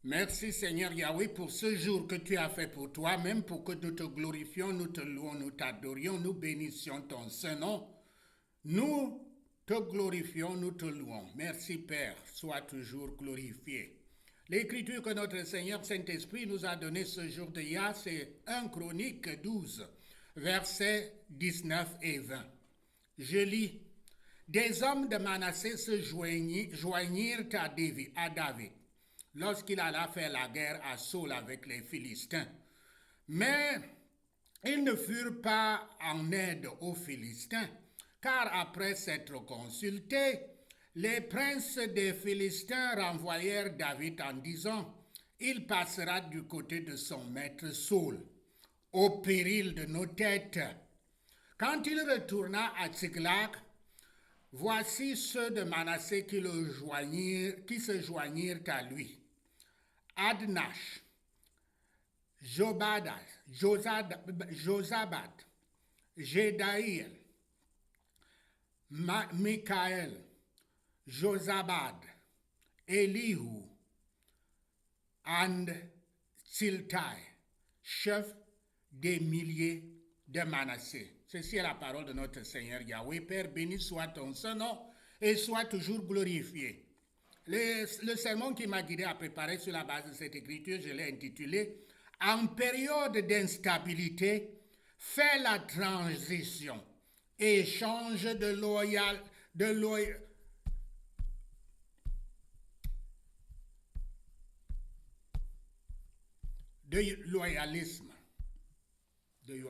Merci Seigneur Yahweh pour ce jour que tu as fait pour toi, même pour que nous te glorifions, nous te louons, nous t'adorions, nous bénissions ton Saint-Nom. Nous te glorifions, nous te louons. Merci Père, sois toujours glorifié. L'écriture que notre Seigneur Saint-Esprit nous a donnée ce jour de hier, c'est 1 Chronique 12, versets 19 et 20. Je lis. Des hommes de Manassé se joignirent à David lorsqu'il alla faire la guerre à Saul avec les Philistins. Mais ils ne furent pas en aide aux Philistins, car après s'être consultés, les princes des Philistins renvoyèrent David en disant: il passera du côté de son maître Saul, au péril de nos têtes. Quand il retourna à Tsiklag, voici ceux de Manassé qui se joignirent à lui: Adnash, Josabad, Jedaïel, Michaël, Josabad, Elihu, and Tsiltai, chef des milliers de Manassé. Ceci est la parole de notre Seigneur Yahweh. Père, béni soit ton Saint-Nom et sois toujours glorifié. Le sermon qui m'a guidé à préparer sur la base de cette écriture, je l'ai intitulé « En période d'instabilité, fais la transition et change de loyalisme, de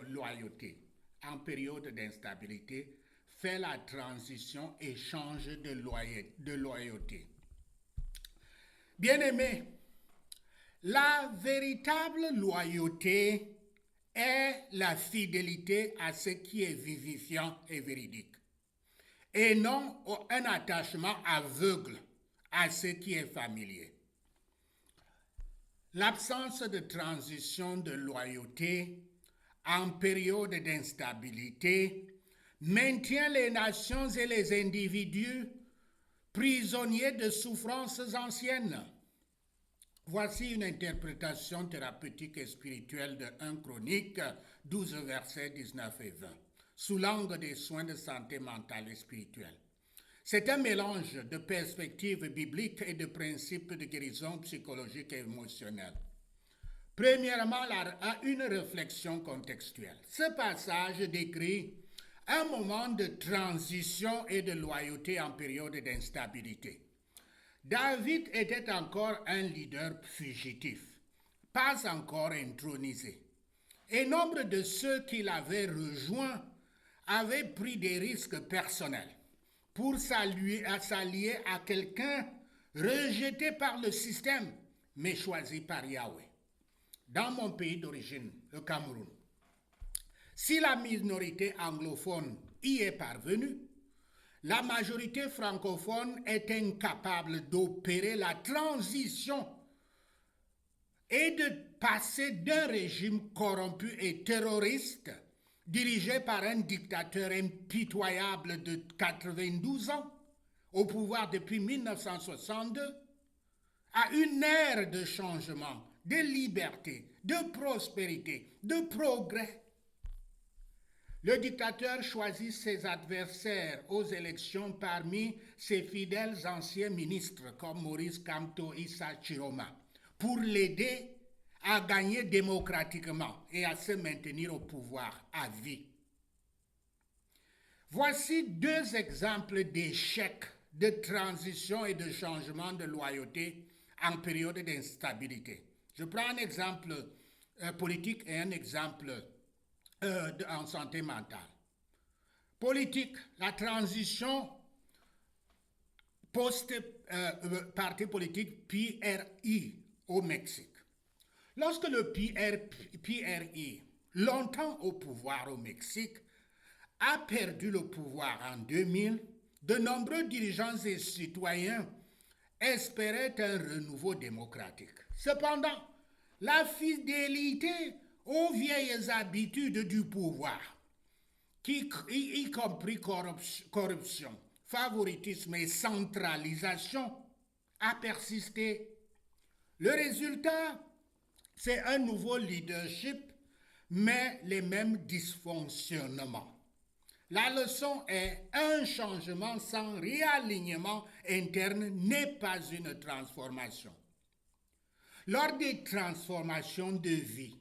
loyauté. En période d'instabilité, fais la transition et change de loyauté. » Bien-aimés, la véritable loyauté est la fidélité à ce qui est vivifiant et véridique, et non un attachement aveugle à ce qui est familier. L'absence de transition de loyauté en période d'instabilité maintient les nations et les individus prisonniers de souffrances anciennes. Voici une interprétation thérapeutique et spirituelle de 1 Chronique 12, versets 19 et 20, sous l'angle des soins de santé mentale et spirituelle. C'est un mélange de perspectives bibliques et de principes de guérison psychologique et émotionnelle. Premièrement, une réflexion contextuelle. Ce passage décrit un moment de transition et de loyauté en période d'instabilité. David était encore un leader fugitif, pas encore intronisé. Et nombre de ceux qui l'avaient rejoint avaient pris des risques personnels pour s'allier à quelqu'un rejeté par le système, mais choisi par Yahweh. Dans mon pays d'origine, le Cameroun, si la minorité anglophone y est parvenue, la majorité francophone est incapable d'opérer la transition et de passer d'un régime corrompu et terroriste dirigé par un dictateur impitoyable de 92 ans au pouvoir depuis 1962 à une ère de changement, de liberté, de prospérité, de progrès. Le dictateur choisit ses adversaires aux élections parmi ses fidèles anciens ministres comme Maurice Kamto Issa Chiroma pour l'aider à gagner démocratiquement et à se maintenir au pouvoir à vie. Voici deux exemples d'échecs de transition et de changement de loyauté en période d'instabilité. Je prends un exemple politique et un exemple en santé mentale. Politique, la transition post-parti politique PRI au Mexique. Lorsque le PRI, longtemps au pouvoir au Mexique, a perdu le pouvoir en 2000, de nombreux dirigeants et citoyens espéraient un renouveau démocratique. Cependant, la fidélité aux vieilles habitudes du pouvoir, y compris corruption, favoritisme et centralisation, a persisté. Le résultat, c'est un nouveau leadership, mais les mêmes dysfonctionnements. La leçon est un changement sans réalignement interne n'est pas une transformation. Lors des transformations de vie,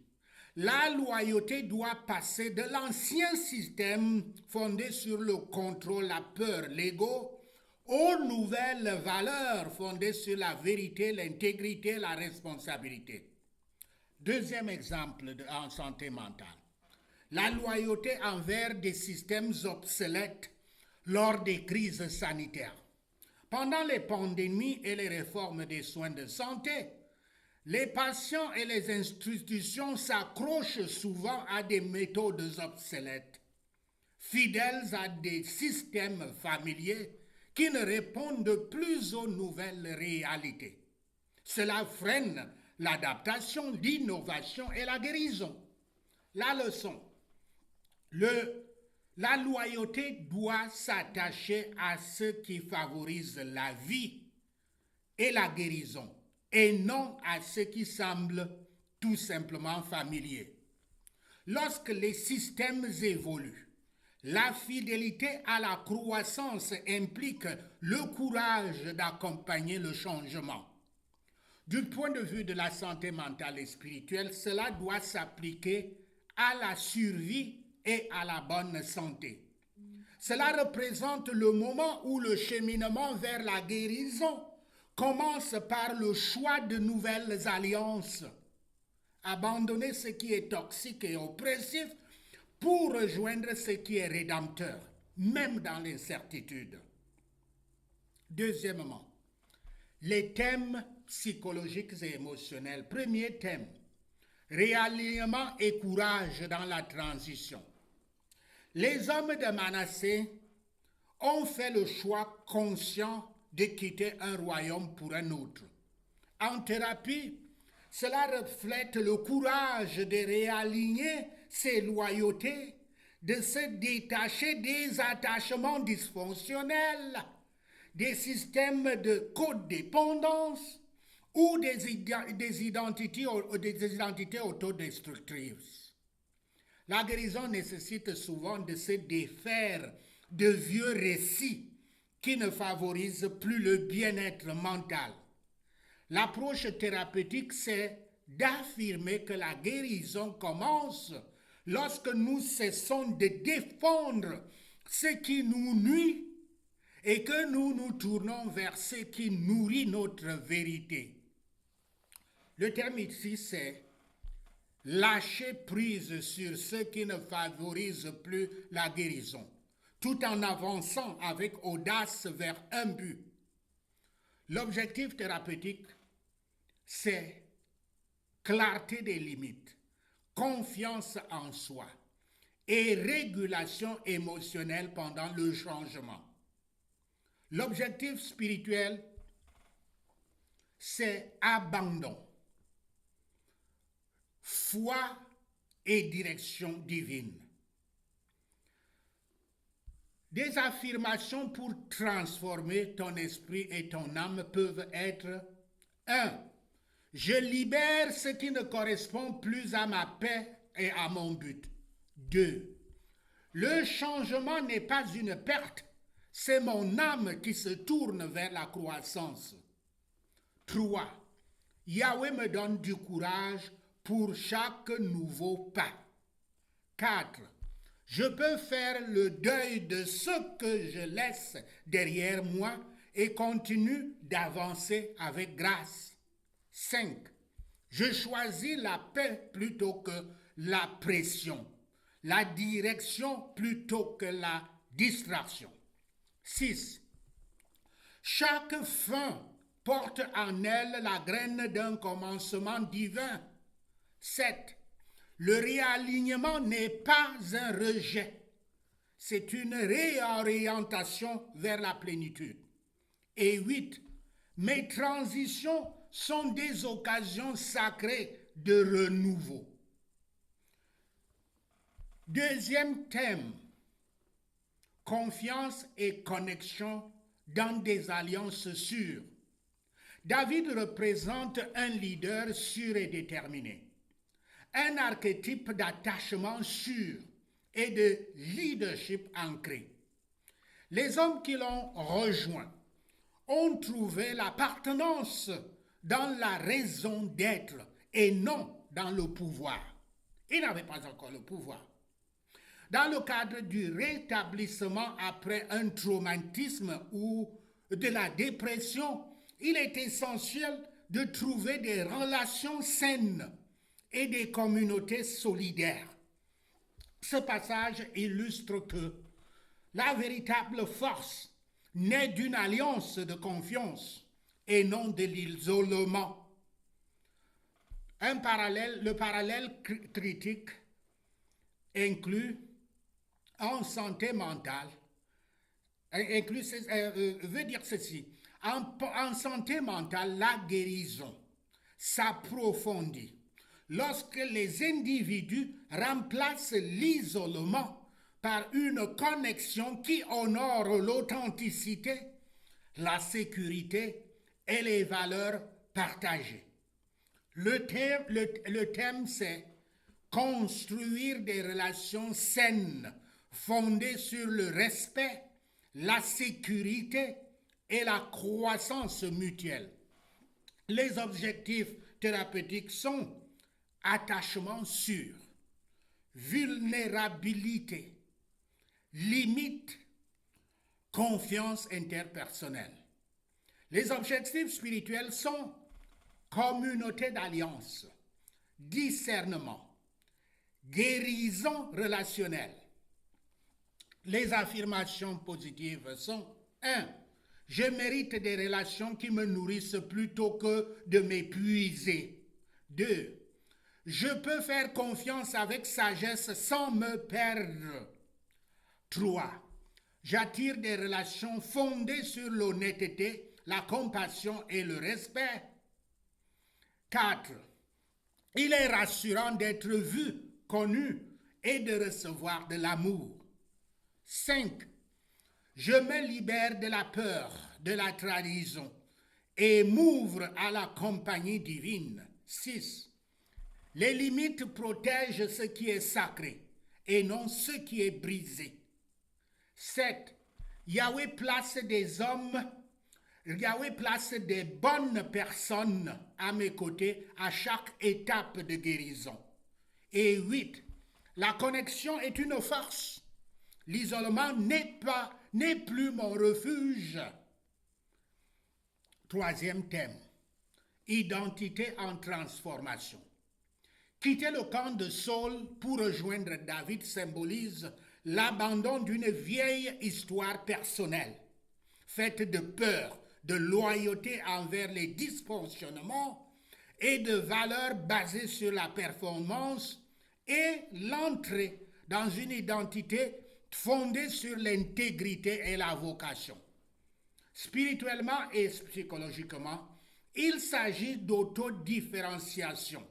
la loyauté doit passer de l'ancien système fondé sur le contrôle, la peur, l'ego, aux nouvelles valeurs fondées sur la vérité, l'intégrité, la responsabilité. Deuxième exemple en santé mentale. La loyauté envers des systèmes obsolètes lors des crises sanitaires. Pendant les pandémies et les réformes des soins de santé, les patients et les institutions s'accrochent souvent à des méthodes obsolètes, fidèles à des systèmes familiers qui ne répondent plus aux nouvelles réalités. Cela freine l'adaptation, l'innovation et la guérison. La leçon, la loyauté doit s'attacher à ce qui favorise la vie et la guérison, et non à ce qui semble tout simplement familier. Lorsque les systèmes évoluent, la fidélité à la croissance implique le courage d'accompagner le changement. Du point de vue de la santé mentale et spirituelle, cela doit s'appliquer à la survie et à la bonne santé. Cela représente le moment où le cheminement vers la guérison commence par le choix de nouvelles alliances. Abandonner ce qui est toxique et oppressif pour rejoindre ce qui est rédempteur, même dans l'incertitude. Deuxièmement, les thèmes psychologiques et émotionnels. Premier thème, réalignement et courage dans la transition. Les hommes de Manassé ont fait le choix conscient de quitter un royaume pour un autre. En thérapie, cela reflète le courage de réaligner ses loyautés, de se détacher des attachements dysfonctionnels, des systèmes de codépendance ou des identités autodestructrives. La guérison nécessite souvent de se défaire de vieux récits qui ne favorisent plus le bien-être mental. L'approche thérapeutique, c'est d'affirmer que la guérison commence lorsque nous cessons de défendre ce qui nous nuit et que nous nous tournons vers ce qui nourrit notre vérité. Le terme ici, c'est lâcher prise sur ce qui ne favorise plus la guérison, tout en avançant avec audace vers un but. L'objectif thérapeutique, c'est clarté des limites, confiance en soi et régulation émotionnelle pendant le changement. L'objectif spirituel, c'est abandon, foi et direction divine. Des affirmations pour transformer ton esprit et ton âme peuvent être 1. Je libère ce qui ne correspond plus à ma paix et à mon but. 2. Le changement n'est pas une perte, c'est mon âme qui se tourne vers la croissance. 3. Yahweh me donne du courage pour chaque nouveau pas. 4. Je peux faire le deuil de ce que je laisse derrière moi et continue d'avancer avec grâce. 5. Je choisis la paix plutôt que la pression, la direction plutôt que la distraction. 6. Chaque fin porte en elle la graine d'un commencement divin. 7. Le réalignement n'est pas un rejet, c'est une réorientation vers la plénitude. Et 8. Mes transitions sont des occasions sacrées de renouveau. Deuxième thème, confiance et connexion dans des alliances sûres. David représente un leader sûr et déterminé, un archétype d'attachement sûr et de leadership ancré. Les hommes qui l'ont rejoint ont trouvé l'appartenance dans la raison d'être et non dans le pouvoir. Ils n'avaient pas encore le pouvoir. Dans le cadre du rétablissement après un traumatisme ou de la dépression, il est essentiel de trouver des relations saines et des communautés solidaires. Ce passage illustre que la véritable force naît d'une alliance de confiance et non de l'isolement. Le parallèle critique inclut en santé mentale, veut dire ceci. En santé mentale, la guérison s'approfondit lorsque les individus remplacent l'isolement par une connexion qui honore l'authenticité, la sécurité et les valeurs partagées. Le thème, c'est construire des relations saines fondées sur le respect, la sécurité et la croissance mutuelle. Les objectifs thérapeutiques sont attachement sûr, vulnérabilité, limite, confiance interpersonnelle. Les objectifs spirituels sont communauté d'alliance, discernement, guérison relationnelle. Les affirmations positives sont 1. Je mérite des relations qui me nourrissent plutôt que de m'épuiser. 2. Je peux faire confiance avec sagesse sans me perdre. 3. J'attire des relations fondées sur l'honnêteté, la compassion et le respect. 4. Il est rassurant d'être vu, connu et de recevoir de l'amour. 5. Je me libère de la peur, de la trahison et m'ouvre à la compagnie divine. 6. Les limites protègent ce qui est sacré et non ce qui est brisé. 7. Yahweh place des bonnes personnes à mes côtés à chaque étape de guérison. Et 8. La connexion est une force. L'isolement n'est plus mon refuge. Troisième thème, identité en transformation. Quitter le camp de Saul pour rejoindre David symbolise l'abandon d'une vieille histoire personnelle, faite de peur, de loyauté envers les dysfonctionnements et de valeurs basées sur la performance et l'entrée dans une identité fondée sur l'intégrité et la vocation. Spirituellement et psychologiquement, il s'agit d'autodiférenciation.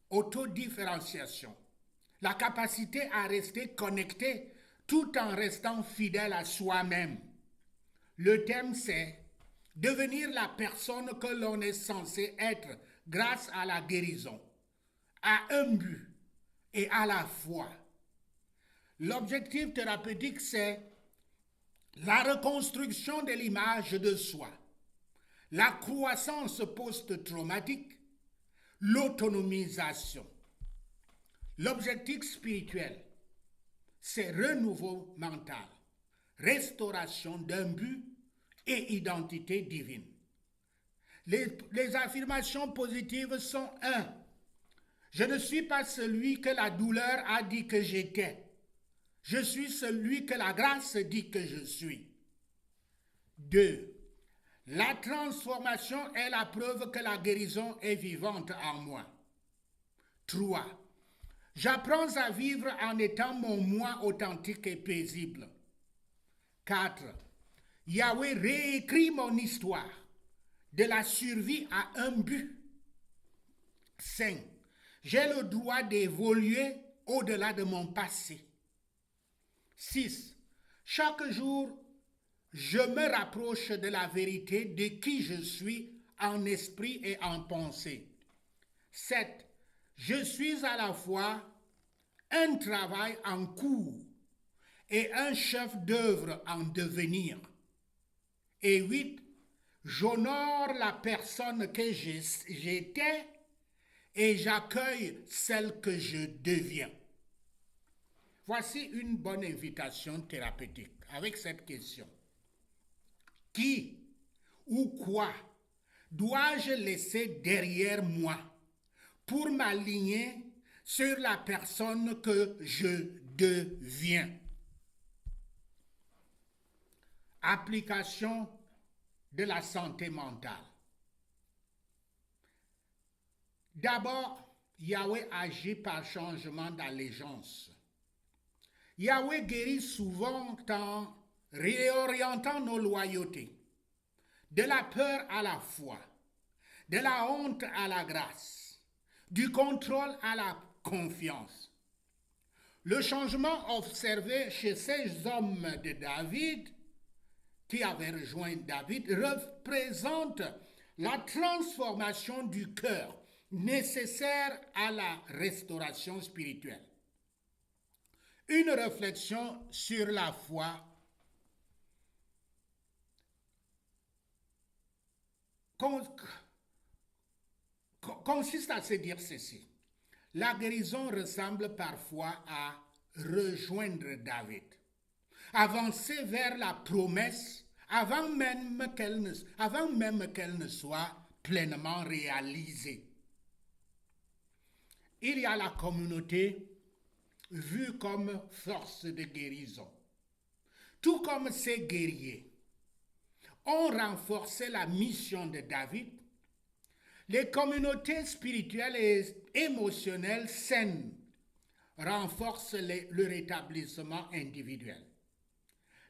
Autodiférenciation. La capacité à rester connecté tout en restant fidèle à soi-même. Le thème, c'est devenir la personne que l'on est censé être grâce à la guérison, à un but et à la foi. L'objectif thérapeutique, c'est la reconstruction de l'image de soi, la croissance post-traumatique, l'autonomisation. L'objectif spirituel, c'est renouveau mental, restauration d'un but et identité divine. Les affirmations positives sont 1. Je ne suis pas celui que la douleur a dit que j'étais. Je suis celui que la grâce dit que je suis. 2. La transformation est la preuve que la guérison est vivante en moi. 3. J'apprends à vivre en étant mon moi authentique et paisible. 4. Yahweh réécrit mon histoire, de la survie à un but. 5. J'ai le droit d'évoluer au-delà de mon passé. 6. Chaque jour je me rapproche de la vérité de qui je suis en esprit et en pensée. 7. Je suis à la fois un travail en cours et un chef d'œuvre en devenir. Et 8. J'honore la personne que j'étais et j'accueille celle que je deviens. Voici une bonne invitation thérapeutique avec cette question. Qui ou quoi dois-je laisser derrière moi pour m'aligner sur la personne que je deviens? Application de la santé mentale. D'abord, Yahweh agit par changement d'allégeance. Yahweh guérit souvent en réorientant nos loyautés, de la peur à la foi, de la honte à la grâce, du contrôle à la confiance. Le changement observé chez ces hommes de David, qui avaient rejoint David, représente la transformation du cœur nécessaire à la restauration spirituelle. Une réflexion sur la foi consiste à se dire ceci. La guérison ressemble parfois à rejoindre David, avancer vers la promesse avant même qu'elle ne soit pleinement réalisée. Il y a la communauté vue comme force de guérison. Tout comme ces guerriers ont renforcé la mission de David, les communautés spirituelles et émotionnelles saines renforcent le rétablissement individuel.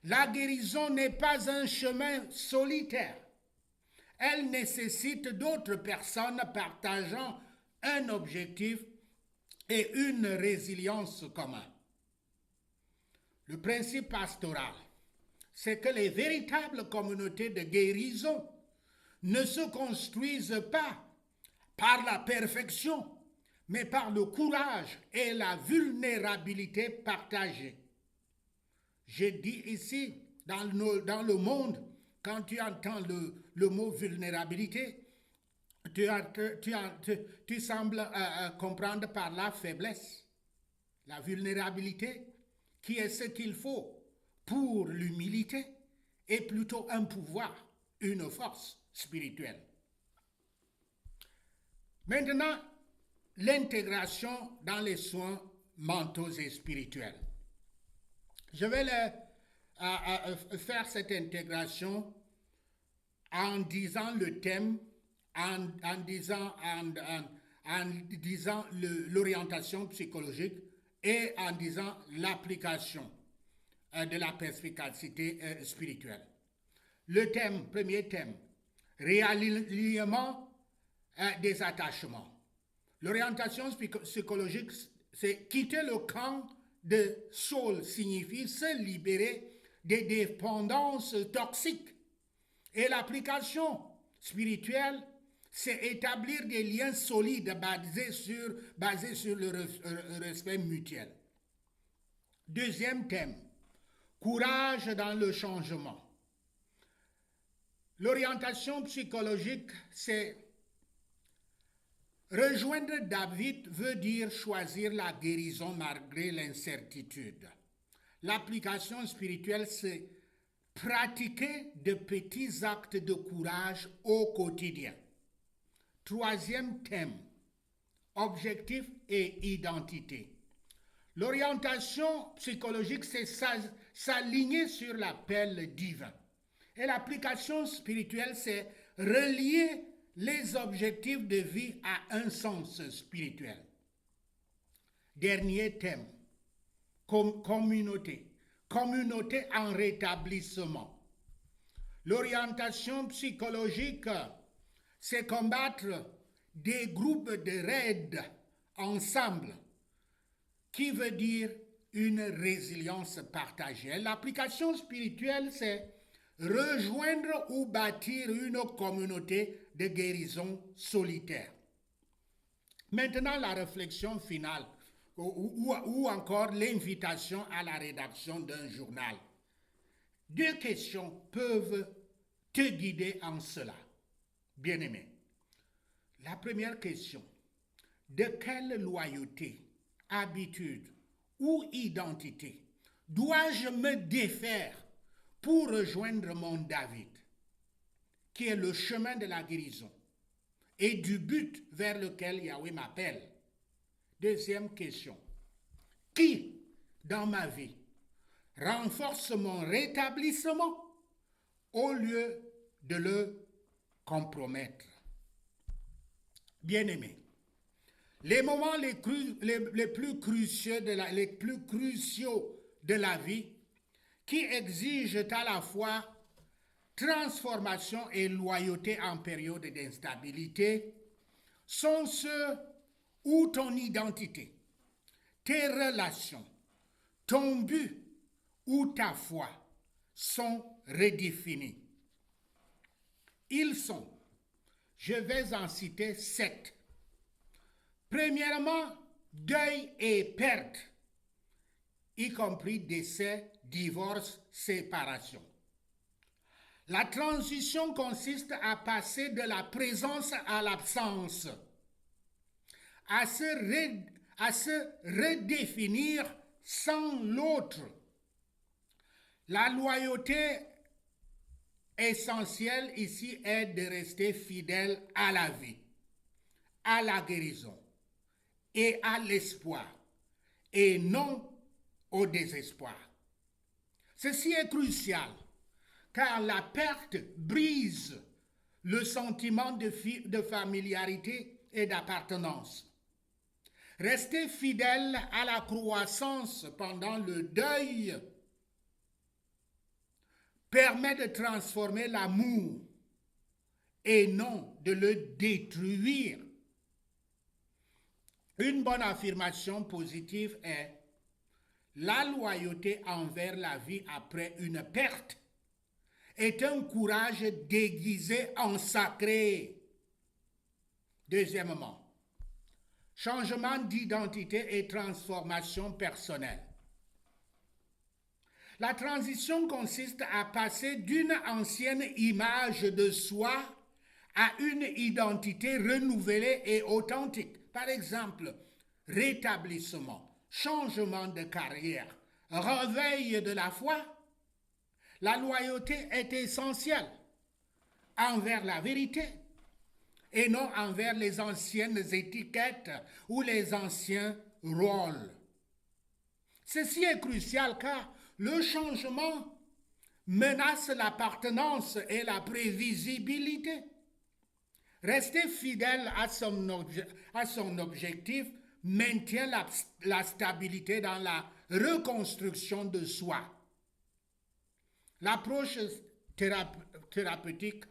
La guérison n'est pas un chemin solitaire. Elle nécessite d'autres personnes partageant un objectif et une résilience commune. Le principe pastoral, c'est que les véritables communautés de guérison ne se construisent pas par la perfection, mais par le courage et la vulnérabilité partagée. Je dis ici, dans le monde, quand tu entends le mot vulnérabilité, tu sembles comprendre par la faiblesse, la vulnérabilité, qui est ce qu'il faut pour l'humilité, est plutôt un pouvoir, une force spirituelle. Maintenant, l'intégration dans les soins mentaux et spirituels. Je vais faire cette intégration en disant le thème, en disant l'orientation psychologique et en disant l'application de la perspicacité spirituelle. Le thème, premier thème, réalignement des attachements. L'orientation psychologique, c'est quitter le camp de Saul, signifie se libérer des dépendances toxiques. Et l'application spirituelle, c'est établir des liens solides basés sur le respect mutuel. Deuxième thème, courage dans le changement. L'orientation psychologique, c'est rejoindre David veut dire choisir la guérison malgré l'incertitude. L'application spirituelle, c'est pratiquer de petits actes de courage au quotidien. Troisième thème, objectif et identité. L'orientation psychologique, c'est s'aligner sur l'appel divin. Et l'application spirituelle, c'est relier les objectifs de vie à un sens spirituel. Dernier thème, communauté. Communauté en rétablissement. L'orientation psychologique, c'est combattre des groupes de raid ensemble, qui veut dire une résilience partagée. L'application spirituelle, c'est rejoindre ou bâtir une communauté de guérison solitaire. Maintenant, la réflexion finale ou encore l'invitation à la rédaction d'un journal. Deux questions peuvent te guider en cela, bien-aimé. La première question, de quelle loyauté, habitude ou identité dois-je me défaire pour rejoindre mon David, qui est le chemin de la guérison et du but vers lequel Yahweh m'appelle? Deuxième question, qui dans ma vie renforce mon rétablissement au lieu de le compromettre? Bien-aimé, les moments les plus cruciaux de la vie, qui exigent à la fois transformation et loyauté en période d'instabilité, sont ceux où ton identité, tes relations, ton but ou ta foi sont redéfinis. Ils sont, je vais en citer 7. Premièrement, deuil et perte, y compris décès, divorce, séparation. La transition consiste à passer de la présence à l'absence, à se redéfinir sans l'autre. La loyauté essentielle ici est de rester fidèle à la vie, à la guérison et à l'espoir, et non au désespoir. Ceci est crucial, car la perte brise le sentiment de familiarité et d'appartenance. Rester fidèle à la croissance pendant le deuil permet de transformer l'amour et non de le détruire. Une bonne affirmation positive est: la loyauté envers la vie après une perte est un courage déguisé en sacré. Deuxièmement, changement d'identité et transformation personnelle. La transition consiste à passer d'une ancienne image de soi à une identité renouvelée et authentique. Par exemple, rétablissement, changement de carrière, réveil de la foi. La loyauté est essentielle envers la vérité et non envers les anciennes étiquettes ou les anciens rôles. Ceci est crucial car le changement menace l'appartenance et la prévisibilité. Rester fidèle à son objectif maintient la stabilité dans la reconstruction de soi. L'approche thérapeutique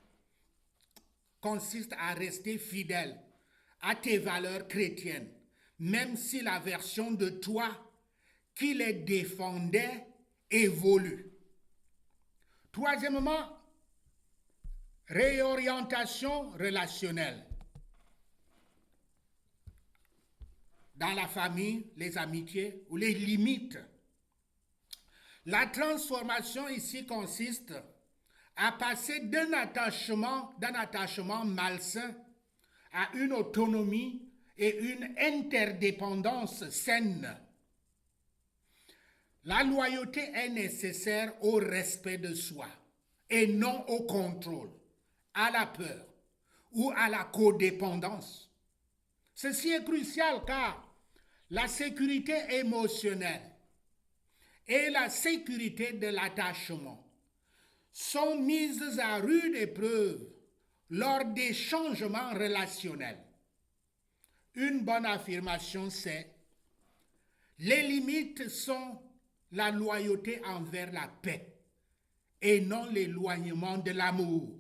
consiste à rester fidèle à tes valeurs chrétiennes, même si la version de toi qui les défendait évolue. Troisièmement, réorientation relationnelle. Dans la famille, les amitiés ou les limites. La transformation ici consiste à passer d'un attachement malsain à une autonomie et une interdépendance saine. La loyauté est nécessaire au respect de soi et non au contrôle, à la peur ou à la codépendance. Ceci est crucial car la sécurité émotionnelle et la sécurité de l'attachement sont mises à rude épreuve lors des changements relationnels. Une bonne affirmation, c'est: les limites sont la loyauté envers la paix et non l'éloignement de l'amour.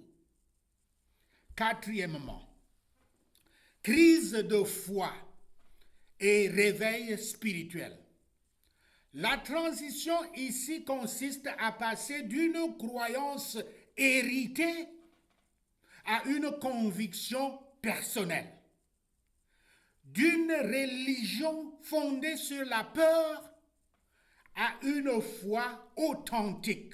Quatrièmement, crise de foi et réveil spirituel. La transition ici consiste à passer d'une croyance héritée à une conviction personnelle, d'une religion fondée sur la peur à une foi authentique.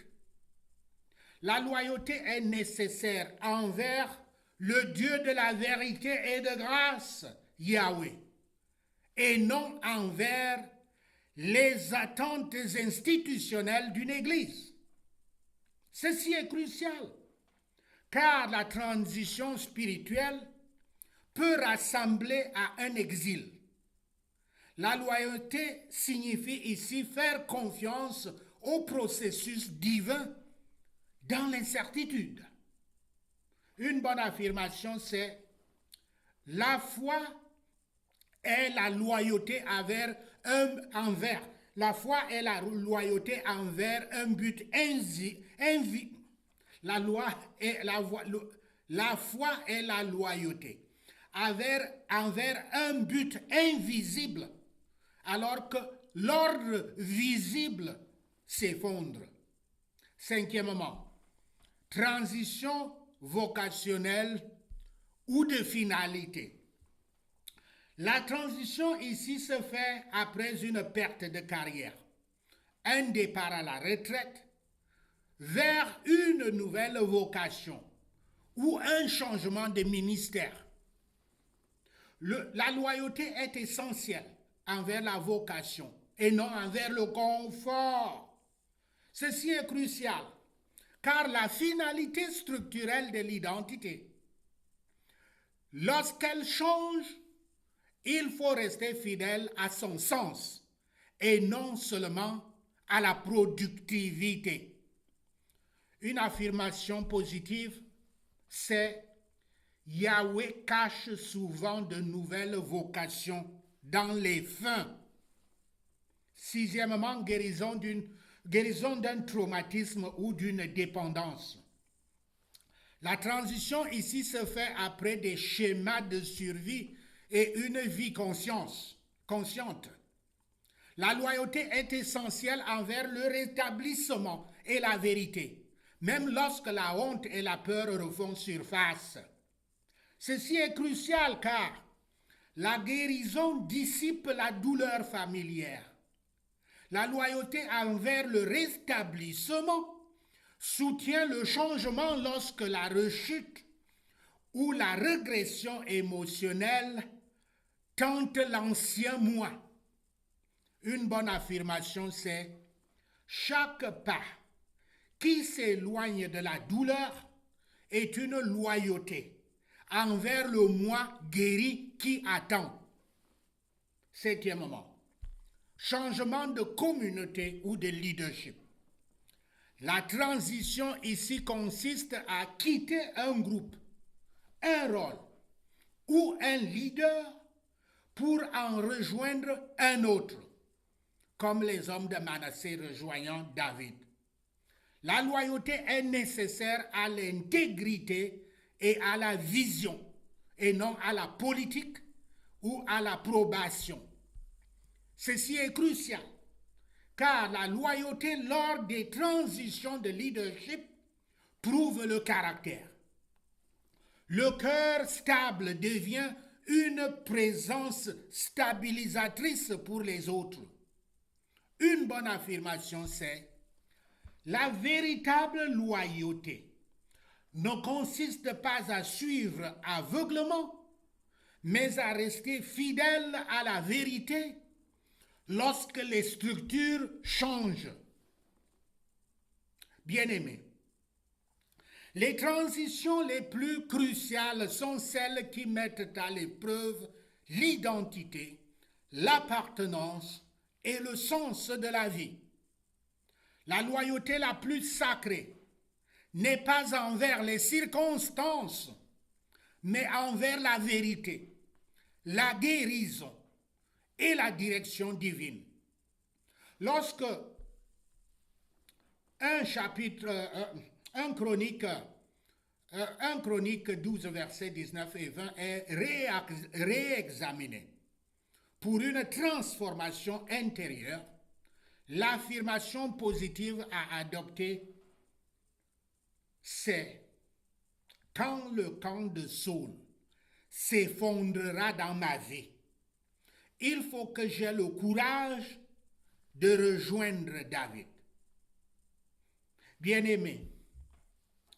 La loyauté est nécessaire envers le Dieu de la vérité et de grâce, Yahweh, et non envers les attentes institutionnelles d'une Église. Ceci est crucial, car la transition spirituelle peut rassembler à un exil. La loyauté signifie ici faire confiance au processus divin dans l'incertitude. Une bonne affirmation, c'est la foi est la loyauté la foi est la loyauté envers un but la foi est la loyauté envers un but invisible, alors que l'ordre visible s'effondre. Cinquièmement, transition vocationnelle ou de finalité. La transition ici se fait après une perte de carrière, un départ à la retraite, vers une nouvelle vocation ou un changement de ministère. La loyauté est essentielle envers la vocation et non envers le confort. Ceci est crucial, car la finalité structurelle de l'identité, lorsqu'elle change, il faut rester fidèle à son sens et non seulement à la productivité. Une affirmation positive, c'est Yahweh cache souvent de nouvelles vocations dans les fins. Sixièmement, guérison d'un traumatisme ou d'une dépendance. La transition ici se fait après des schémas de survie et une vie consciente. La loyauté est essentielle envers le rétablissement et la vérité, même lorsque la honte et la peur refont surface. Ceci est crucial car la guérison dissipe la douleur familière. La loyauté envers le rétablissement soutient le changement lorsque la rechute ou la régression émotionnelle tente l'ancien moi. Une bonne affirmation, c'est chaque pas qui s'éloigne de la douleur est une loyauté envers le moi guéri qui attend. Septièmement, changement de communauté ou de leadership. La transition ici consiste à quitter un groupe, un rôle ou un leader pour en rejoindre un autre, comme les hommes de Manassé rejoignant David. La loyauté est nécessaire à l'intégrité et à la vision, et non à la politique ou à l'approbation. Ceci est crucial, car la loyauté lors des transitions de leadership prouve le caractère. Le cœur stable devient une présence stabilisatrice pour les autres. Une bonne affirmation, c'est la véritable loyauté ne consiste pas à suivre aveuglement, mais à rester fidèle à la vérité lorsque les structures changent. Bien-aimés, les transitions les plus cruciales sont celles qui mettent à l'épreuve l'identité, l'appartenance et le sens de la vie. La loyauté la plus sacrée n'est pas envers les circonstances, mais envers la vérité, la guérison et la direction divine. Lorsque un Chronique 12, versets 19 et 20 est réexaminé pour une transformation c'est quand le camp de Saul s'effondrera dans ma vie, il faut que j'aie le courage de rejoindre David. Bien-aimés,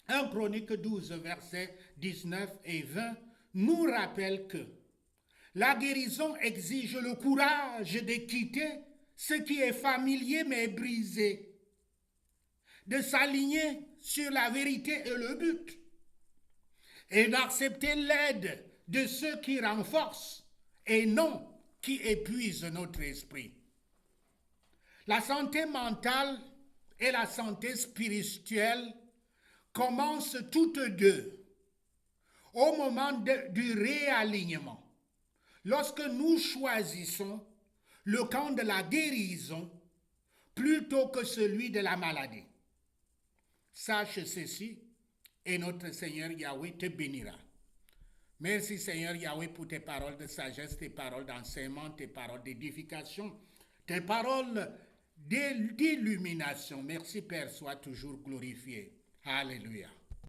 1 Chronique 12, versets 19 et 20 nous rappelle que la guérison exige le courage de quitter ce qui est familier mais brisé, de s'aligner sur la vérité et le but, et d'accepter l'aide de ceux qui renforcent et non qui épuisent notre esprit. La santé mentale et la santé spirituelle commencent toutes deux au moment du réalignement. Lorsque nous choisissons le camp de la guérison plutôt que celui de la maladie. Sache ceci et notre Seigneur Yahweh te bénira. Merci Seigneur Yahweh pour tes paroles de sagesse, tes paroles d'enseignement, tes paroles d'édification, tes paroles d'illumination. Merci Père, sois toujours glorifié. Alléluia.